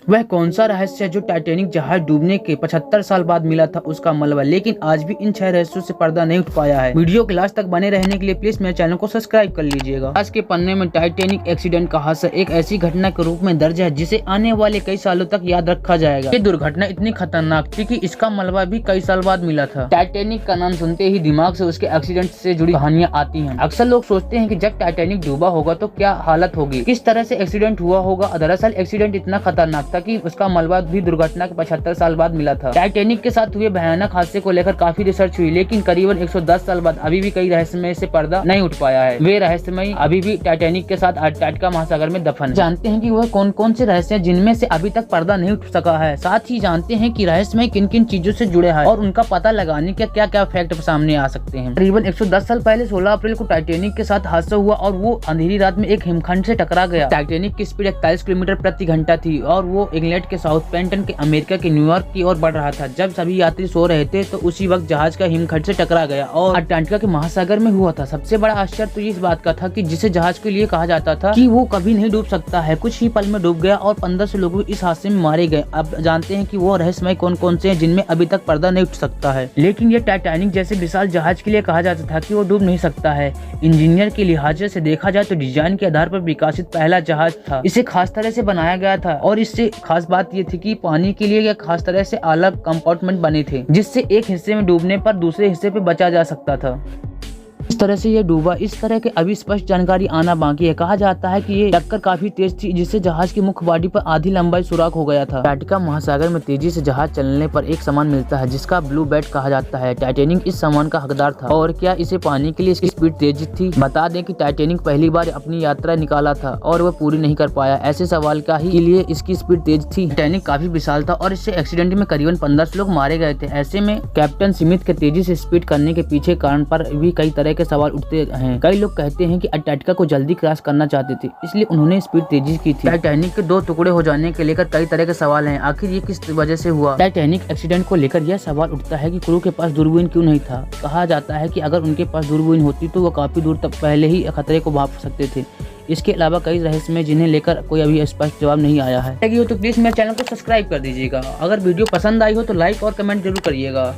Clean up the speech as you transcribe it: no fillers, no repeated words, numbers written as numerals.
वह कौन सा रहस्य है जो टाइटैनिक जहाज डूबने के 75 साल बाद मिला था उसका मलबा, लेकिन आज भी इन 6 रहस्यों से पर्दा नहीं उठ पाया है। वीडियो के लास्ट तक बने रहने के लिए प्लीज मेरे चैनल को सब्सक्राइब कर लीजिएगा। आज के पन्ने में टाइटैनिक एक्सीडेंट का हादसा एक ऐसी घटना के रूप में दर्ज है जिसे आने वाले कई सालों तक याद रखा जाएगा। ये दुर्घटना इतनी खतरनाक थी कि इसका मलबा भी कई साल बाद मिला था। टाइटैनिक का नाम सुनते ही दिमाग से उसके एक्सीडेंट से जुड़ी कहानियां आती हैं। अक्सर लोग सोचते हैं कि जब टाइटैनिक डूबा होगा तो क्या हालत होगी, किस तरह से एक्सीडेंट हुआ होगा। दरअसल एक्सीडेंट इतना खतरनाक था कि उसका मलबा भी दुर्घटना के 75 साल बाद मिला था। टाइटैनिक के साथ हुए भयानक हादसे को लेकर काफी रिसर्च हुई, लेकिन करीबन 110 साल बाद अभी भी कई रहस्यमय से पर्दा नहीं उठ पाया है। वे रहस्यमय अभी भी टाइटैनिक के साथ अंटार्कटिका महासागर में दफन। जानते हैं कि वह कौन कौन से रहस्य हैं जिनमें से अभी तक पर्दा नहीं उठ सका है। साथ ही जानते हैं कि रहस्यमय किन किन चीजों से जुड़े हैं और उनका पता लगाने के क्या क्या फैक्ट सामने आ सकते हैं। करीबन 110 साल पहले 16 अप्रैल को टाइटैनिक के साथ हादसा हुआ और वो अंधेरी रात में एक हिमखंड से टकरा गया। टाइटैनिक की स्पीड 41 किलोमीटर प्रति घंटा थी और वो इंग्लैंड के साउथ पेंटन के अमेरिका के न्यूयॉर्क की ओर बढ़ रहा था। जब सभी यात्री सो रहे थे तो उसी वक्त जहाज का हिमखंड से टकरा गया और अंटार्कटिका के महासागर में हुआ था। सबसे बड़ा आश्चर्य तो इस बात का था कि जिसे जहाज के लिए कहा जाता था कि वो कभी नहीं डूब सकता है, कुछ ही पल में डूब गया और 1500 लोग भी इस हादसे में मारे गए। अब जानते हैं कि वो रहस्यमय कौन कौन से हैं जिनमें अभी तक पर्दा नहीं उठ सकता है। लेकिन ये टाइटैनिक जैसे विशाल जहाज के लिए कहा जाता था कि वो डूब नहीं सकता है। इंजीनियर के लिहाज से देखा जाए तो डिजाइन के आधार पर विकसित पहला जहाज था। इसे खास तरह से बनाया गया था और इससे खास बात ये थी कि पानी के लिए यह खास तरह से अलग कंपार्टमेंट बने थे जिससे एक हिस्से में डूबने पर दूसरे हिस्से पे बचा जा सकता था। इस तरह से ये डूबा, इस तरह के अभी स्पष्ट जानकारी आना बाकी है। कहा जाता है कि ये टक्कर काफी तेज थी जिससे जहाज की मुख्य बॉडी पर आधी लंबाई सुराख हो गया था। अंटार्कटिका महासागर में तेजी से जहाज चलने पर एक सामान मिलता है जिसका ब्लू बैट कहा जाता है। टाइटैनिक इस सामान का हकदार था और क्या इसे पाने के लिए इसकी स्पीड तेज थी? बता दें कि टाइटैनिक पहली बार अपनी यात्रा निकाला था और वह पूरी नहीं कर पाया। ऐसे सवाल का ही के लिए इसकी स्पीड तेज थी। टाइटैनिक काफी विशाल था और इससे एक्सीडेंट में करीबन 1500 लोग मारे गए थे। ऐसे में कैप्टन स्मिथ के तेजी से स्पीड करने के पीछे कारण पर भी कई तरह के सवाल उठते हैं। कई लोग कहते हैं कि अंटार्कटिका को जल्दी क्रॉस करना चाहते थे इसलिए उन्होंने स्पीड तेजी की थी। टाइटैनिक के 2 टुकड़े हो जाने के लेकर कई तरह के सवाल हैं। आखिर ये किस वजह से हुआ? टाइटैनिक एक्सीडेंट को लेकर यह सवाल उठता है कि क्रू के पास दूरबीन क्यों नहीं था। कहा जाता है कि अगर उनके पास दूरबीन होती तो वो काफी दूर तक पहले ही खतरे को भाप सकते थे। इसके अलावा कई रहस्य में जिन्हें लेकर कोई अभी स्पष्ट जवाब नहीं आया है। तो प्लीज मेरे चैनल को सब्सक्राइब कर दीजिएगा। अगर वीडियो पसंद आई हो तो लाइक और कमेंट जरूर करिएगा।